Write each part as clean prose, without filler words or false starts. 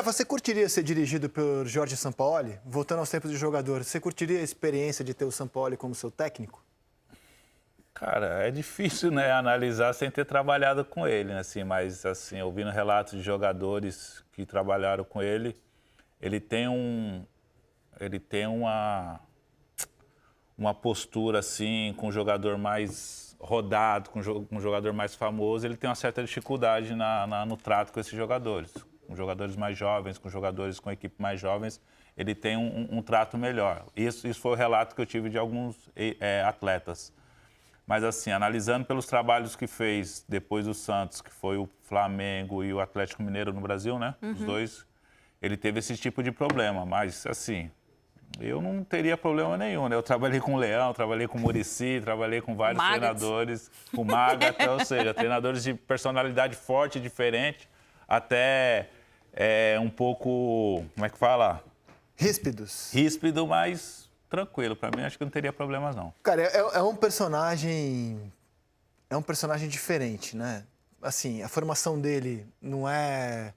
André, você curtiria ser dirigido por Jorge Sampaoli? Voltando aos tempos de jogador, você curtiria a experiência de ter o Sampaoli como seu técnico? Cara, é difícil, né, analisar sem ter trabalhado com ele, assim, mas, assim, ouvindo relatos de jogadores que trabalharam com ele, ele tem uma postura, assim, com um jogador mais rodado, com um jogador mais famoso, ele tem uma certa dificuldade no trato com esses jogadores. Com jogadores mais jovens, com jogadores com equipe mais jovens, ele tem um trato melhor. Isso foi o relato que eu tive de alguns atletas. Mas, assim, analisando pelos trabalhos que fez depois do Santos, que foi o Flamengo e o Atlético Mineiro no Brasil, né? Os dois, ele teve esse tipo de problema. Mas, assim, eu não teria problema nenhum, né? Eu trabalhei com o Leão, trabalhei com o Muricy, trabalhei com vários treinadores, com o Magat, ou seja, treinadores de personalidade forte, diferente, até um pouco, como é que fala? Ríspidos. Ríspido, mas tranquilo. Para mim, acho que não teria problemas, não. Cara, é um personagem diferente, né? Assim, a formação dele não é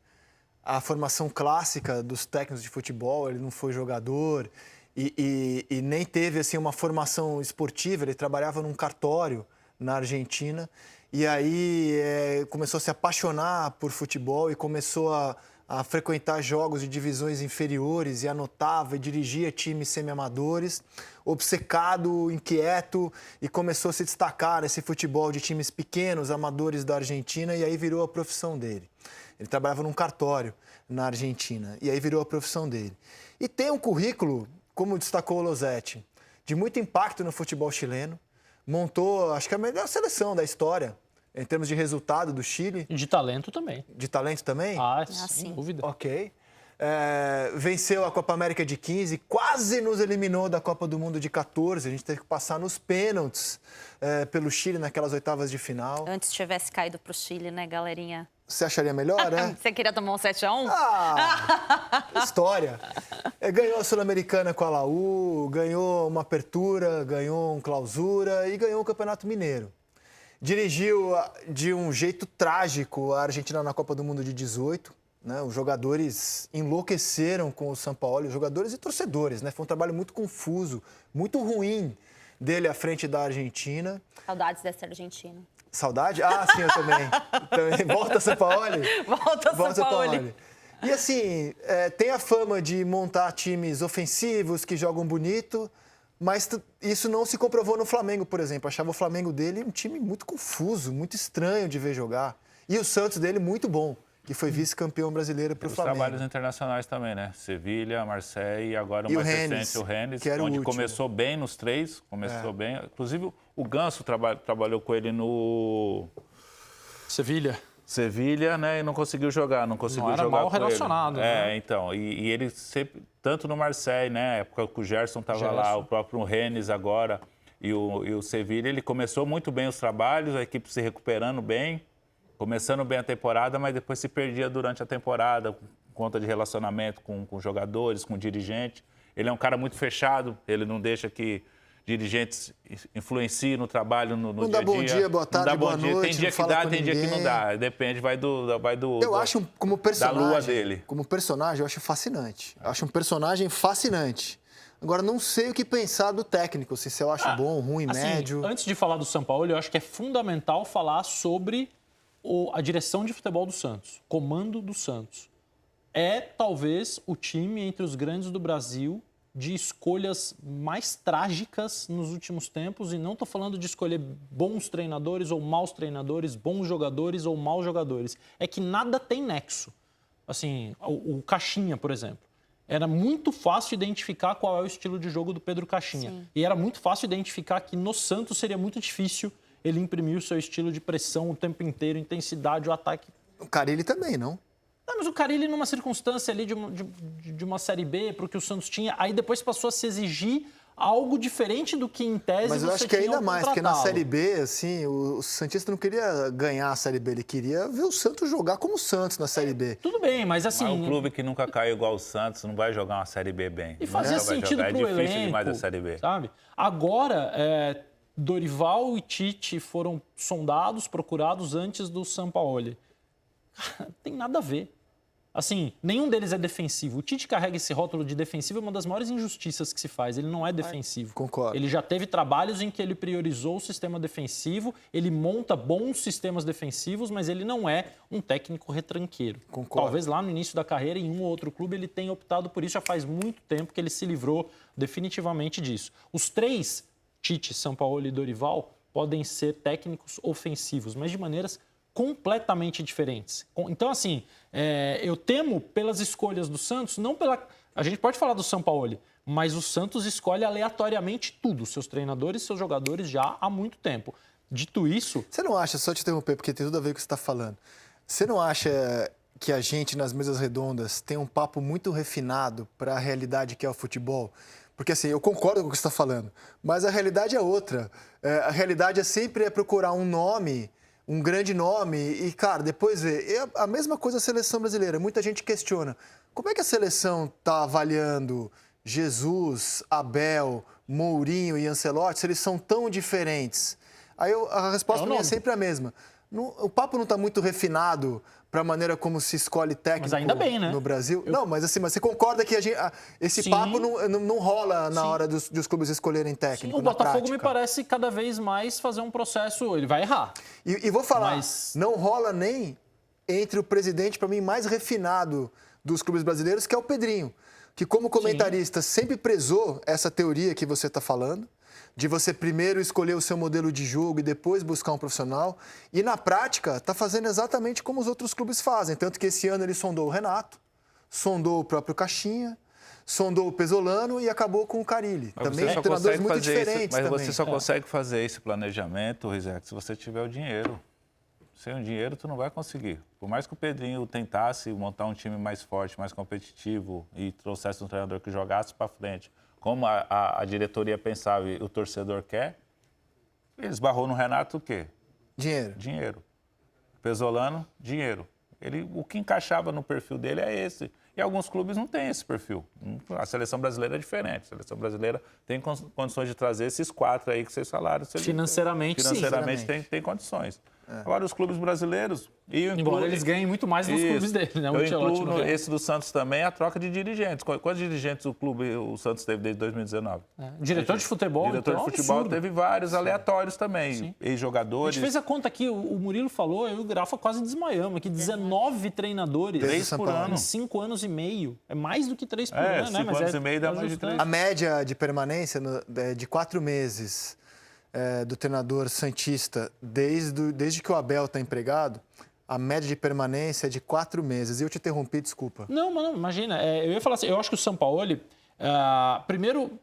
a formação clássica dos técnicos de futebol, ele não foi jogador e nem teve assim, uma formação esportiva, ele trabalhava num cartório na Argentina e aí começou a se apaixonar por futebol e começou a frequentar jogos de divisões inferiores e anotava e dirigia times semi-amadores, obcecado, inquieto e começou a se destacar nesse futebol de times pequenos, amadores da Argentina e aí virou a profissão dele. Ele trabalhava num cartório na Argentina e aí virou a profissão dele. E tem um currículo, como destacou o Losetti, de muito impacto no futebol chileno, montou, acho que a melhor seleção da história, em termos de resultado do Chile. E de talento também. De talento também? Sem dúvida. Ok. Venceu a Copa América de 15, quase nos eliminou da Copa do Mundo de 14. A gente teve que passar nos pênaltis pelo Chile naquelas oitavas de final. Antes tivesse caído pro Chile, né, galerinha? Você acharia melhor, né? Você queria tomar um 7-1? História. Ganhou a Sul-Americana com a Laú, ganhou uma apertura, ganhou um clausura e ganhou o Campeonato Mineiro. Dirigiu de um jeito trágico a Argentina na Copa do Mundo de 18. Né? Os jogadores enlouqueceram com o Sampaoli, os jogadores e torcedores. Né? Foi um trabalho muito confuso, muito ruim dele à frente da Argentina. Saudades dessa Argentina. Saudade? Ah, sim, eu também. Volta Sampaoli? Volta Sampaoli. E assim, tem a fama de montar times ofensivos que jogam bonito, mas isso não se comprovou no Flamengo, por exemplo. Achava o Flamengo dele um time muito confuso, muito estranho de ver jogar. E o Santos dele muito bom, que foi vice-campeão brasileiro para o Flamengo. Os trabalhos internacionais também, né? Sevilha, Marseille e agora o mais recente, o Rennes, onde começou bem nos três, bem. Inclusive, o Ganso trabalhou com ele no... Sevilha, né? E não conseguiu jogar, não era mal relacionado. Né? Então. E ele sempre, tanto no Marseille, né? Na época que o Gerson estava lá, o próprio Rennes agora e o Sevilha, ele começou muito bem os trabalhos, a equipe se recuperando bem, começando bem a temporada, mas depois se perdia durante a temporada, por conta de relacionamento com jogadores, com dirigente. Ele é um cara muito fechado, ele não deixa que dirigentes influenciem no trabalho, no dia a dia. Não dá bom dia, boa tarde, boa noite. Tem dia que dá, tem dia que não dá. Depende, vai do eu acho, como personagem, da lua dele. Como personagem, eu acho fascinante. Eu acho um personagem fascinante. Agora, não sei o que pensar do técnico, se eu acho bom, ruim, assim, médio. Antes de falar do Sampaoli, eu acho que é fundamental falar sobre a direção de futebol do Santos, comando do Santos. É, talvez, o time entre os grandes do Brasil de escolhas mais trágicas nos últimos tempos, e não estou falando de escolher bons treinadores ou maus treinadores, bons jogadores ou maus jogadores. É que nada tem nexo. Assim, o Caixinha, por exemplo. Era muito fácil identificar qual é o estilo de jogo do Pedro Caixinha. Sim. E era muito fácil identificar que no Santos seria muito difícil ele imprimir o seu estilo de pressão o tempo inteiro, intensidade, o ataque. O Carille também, não? Não, mas o Carille, numa circunstância ali de uma Série B, para o que o Santos tinha, aí depois passou a se exigir algo diferente do que, em tese, mas eu acho que ainda mais, porque na Série B, assim, o Santista não queria ganhar a Série B, ele queria ver o Santos jogar como o Santos na Série B. Tudo bem, mas assim... Mas um clube que nunca caiu igual o Santos não vai jogar uma Série B bem. E fazia sentido pro elenco. É difícil demais a Série B. Sabe? Agora, Dorival e Tite foram sondados, procurados antes do Sampaoli. Não tem nada a ver. Assim, nenhum deles é defensivo. O Tite carrega esse rótulo de defensivo, é uma das maiores injustiças que se faz. Ele não é defensivo. Concordo. Ele já teve trabalhos em que ele priorizou o sistema defensivo, ele monta bons sistemas defensivos, mas ele não é um técnico retranqueiro. Concordo. Talvez lá no início da carreira, em um ou outro clube, ele tenha optado por isso. Já faz muito tempo que ele se livrou definitivamente disso. Os três, Tite, Sampaoli e Dorival, podem ser técnicos ofensivos, mas de maneiras completamente diferentes. Então, assim, eu temo pelas escolhas do Santos, não pela... A gente pode falar do Sampaoli, mas o Santos escolhe aleatoriamente tudo, seus treinadores e seus jogadores já há muito tempo. Dito isso... Você não acha, só te interromper, porque tem tudo a ver com o que você está falando, você não acha que a gente, nas mesas redondas, tem um papo muito refinado para a realidade que é o futebol? Porque, assim, eu concordo com o que você está falando, mas a realidade é outra. A realidade sempre procurar um nome... um grande nome e, cara, depois ver. É a mesma coisa a seleção brasileira. Muita gente questiona. Como é que a seleção está avaliando Jesus, Abel, Mourinho e Ancelotti se eles são tão diferentes? Aí a resposta para mim é sempre a mesma. O papo não está muito refinado para a maneira como se escolhe técnico mas ainda bem, né? no Brasil? Não, mas assim, mas você concorda que esse Sim. papo não rola na hora dos clubes escolherem técnico? Sim, o Botafogo prática. me parece cada vez mais fazer um processo... Ele vai errar. E vou falar, Mas- não rola nem entre o presidente, para mim, mais refinado dos clubes brasileiros, que é o Pedrinho, que como comentarista sempre prezou essa teoria que você está falando, de você primeiro escolher o seu modelo de jogo e depois buscar um profissional. E na prática, está fazendo exatamente como os outros clubes fazem. Tanto que esse ano ele sondou o Renato, sondou o próprio Caixinha, sondou o Pesolano e acabou com o Carille. Mas Também você só treinadores consegue muito fazer esse, diferentes mas também. você só consegue fazer esse planejamento, Rizek, se você tiver o dinheiro. Sem o dinheiro, tu não vai conseguir. Por mais que o Pedrinho tentasse montar um time mais forte, mais competitivo e trouxesse um treinador que jogasse para frente, como a diretoria pensava e o torcedor quer, ele esbarrou no Renato o quê? Dinheiro. Dinheiro. Pesolano, dinheiro. O que encaixava no perfil dele é esse. E alguns clubes não têm esse perfil. A seleção brasileira é diferente. A seleção brasileira tem condições de trazer esses 4 aí que vocês falaram. Financeiramente, sim. Financeiramente tem condições. Agora, os clubes brasileiros... Embora eles ganhem muito mais nos clubes dele, né? O Eu Ancelotti incluo não ganha. esse do Santos também, a troca de dirigentes. Quantos dirigentes o Santos teve desde 2019? Diretor de futebol, Diretor então, de futebol absurdo. teve vários aleatórios também. A Ex-jogadores. gente fez a conta aqui, o Murilo falou, eu e o Grafa quase desmaiamos aqui, 19 treinadores. Desde 3 São por Paulo. ano. Em 5 anos e meio. É mais do que 3 por É, ano, né? 5 anos e meio dá mais de 3. A média de permanência de 4 meses do treinador santista, desde que o Abel está empregado, a média de permanência é de 4 meses. E eu te interrompi, desculpa. Não, mas não, imagina. Eu ia falar assim, eu acho que o Sampaoli, primeiro,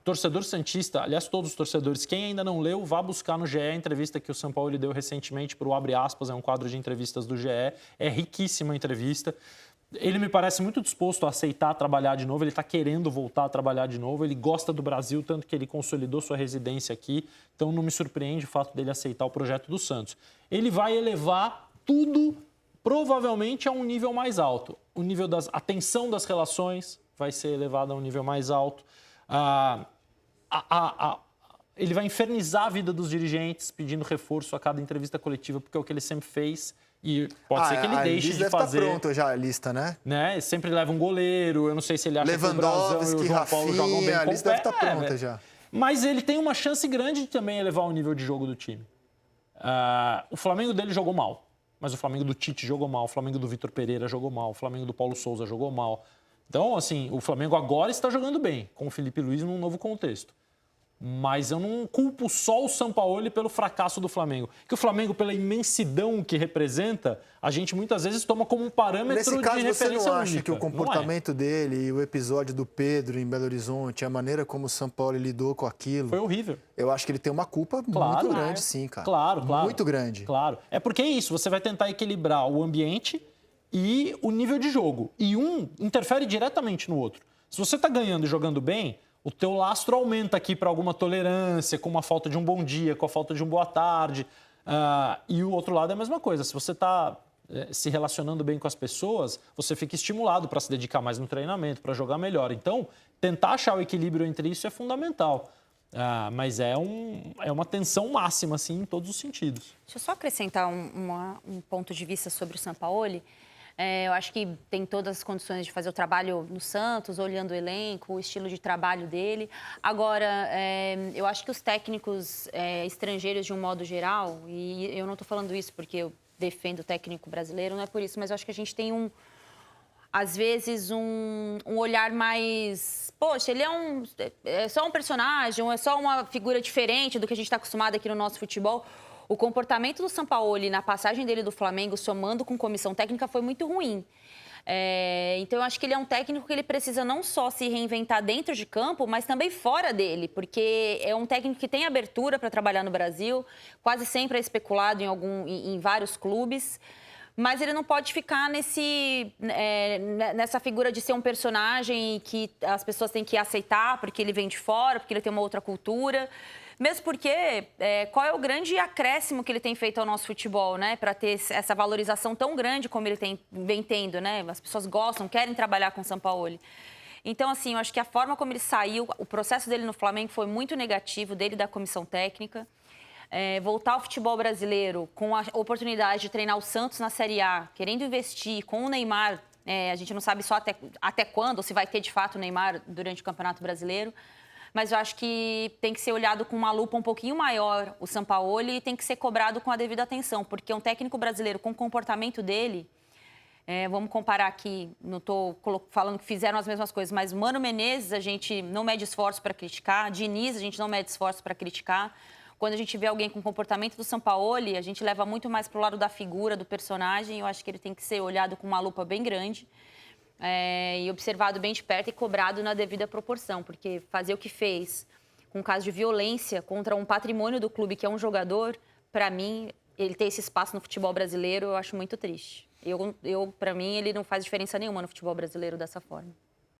torcedor santista, aliás, todos os torcedores, quem ainda não leu, vá buscar no GE a entrevista que o Sampaoli deu recentemente para o Abre Aspas, é um quadro de entrevistas do GE, é riquíssima a entrevista. Ele me parece muito disposto a aceitar trabalhar de novo, ele está querendo voltar a trabalhar de novo, ele gosta do Brasil, tanto que ele consolidou sua residência aqui, então não me surpreende o fato dele aceitar o projeto do Santos. Ele vai elevar tudo, provavelmente, a um nível mais alto. O nível a tensão das relações vai ser elevada a um nível mais alto. Ele vai infernizar a vida dos dirigentes, pedindo reforço a cada entrevista coletiva, porque é o que ele sempre fez. E pode ser que ele deixe de fazer. Deve estar pronto já a lista, né? Sempre leva um goleiro. Eu não sei se ele acha que o Brasão e o João Paulo jogam bem. A lista deve estar pronta já. Mas ele tem uma chance grande de também elevar o nível de jogo do time. O Flamengo dele jogou mal. Mas o Flamengo do Tite jogou mal. O Flamengo do Vitor Pereira jogou mal. O Flamengo do Paulo Souza jogou mal. Então, assim, o Flamengo agora está jogando bem, com o Felipe Luiz num novo contexto. Mas eu não culpo só o Sampaoli pelo fracasso do Flamengo. Que o Flamengo, pela imensidão que representa, a gente muitas vezes toma como um parâmetro Nesse caso, de referência você não acha única. que o comportamento dele e o episódio do Pedro em Belo Horizonte, a maneira como o Sampaoli lidou com aquilo... Foi horrível. Eu acho que ele tem uma culpa muito grande, sim, cara. Claro. Muito grande. Claro. É porque é isso, você vai tentar equilibrar o ambiente e o nível de jogo. E um interfere diretamente no outro. Se você está ganhando e jogando bem... O teu lastro aumenta aqui para alguma tolerância, com uma falta de um bom dia, com a falta de um boa tarde. E o outro lado é a mesma coisa. Se você está se relacionando bem com as pessoas, você fica estimulado para se dedicar mais no treinamento, para jogar melhor. Então, tentar achar o equilíbrio entre isso é fundamental. Mas é uma tensão máxima, assim, em todos os sentidos. Deixa eu só acrescentar um ponto de vista sobre o Sampaoli. Eu acho que tem todas as condições de fazer o trabalho no Santos, olhando o elenco, o estilo de trabalho dele. Agora, eu acho que os técnicos estrangeiros, de um modo geral, e eu não estou falando isso porque eu defendo o técnico brasileiro, não é por isso, mas eu acho que a gente tem às vezes, um olhar mais... Poxa, ele é só um personagem, é só uma figura diferente do que a gente está acostumado aqui no nosso futebol. O comportamento do Sampaoli na passagem dele do Flamengo, somando com comissão técnica, foi muito ruim. Então, eu acho que ele é um técnico que ele precisa não só se reinventar dentro de campo, mas também fora dele, porque é um técnico que tem abertura para trabalhar no Brasil, quase sempre é especulado em vários clubes. Mas ele não pode ficar nessa figura de ser um personagem que as pessoas têm que aceitar porque ele vem de fora, porque ele tem uma outra cultura. Mesmo porque, qual é o grande acréscimo que ele tem feito ao nosso futebol, né? Para ter essa valorização tão grande como ele vem tendo, né? As pessoas gostam, querem trabalhar com o Sampaoli. Então, assim, eu acho que a forma como ele saiu, o processo dele no Flamengo foi muito negativo, dele da comissão técnica. Voltar ao futebol brasileiro com a oportunidade de treinar o Santos na Série A, querendo investir com o Neymar, a gente não sabe só até quando, ou se vai ter de fato o Neymar durante o Campeonato Brasileiro, mas eu acho que tem que ser olhado com uma lupa um pouquinho maior o Sampaoli e tem que ser cobrado com a devida atenção, porque um técnico brasileiro com o comportamento dele, vamos comparar aqui, não estou falando que fizeram as mesmas coisas, mas Mano Menezes a gente não mede esforço para criticar, Diniz a gente não mede esforço para criticar. Quando a gente vê alguém com o comportamento do Sampaoli, a gente leva muito mais para o lado da figura, do personagem. Eu acho que ele tem que ser olhado com uma lupa bem grande e observado bem de perto e cobrado na devida proporção. Porque fazer o que fez com um caso de violência contra um patrimônio do clube, que é um jogador, para mim, ele ter esse espaço no futebol brasileiro, eu acho muito triste. Para mim, ele não faz diferença nenhuma no futebol brasileiro dessa forma.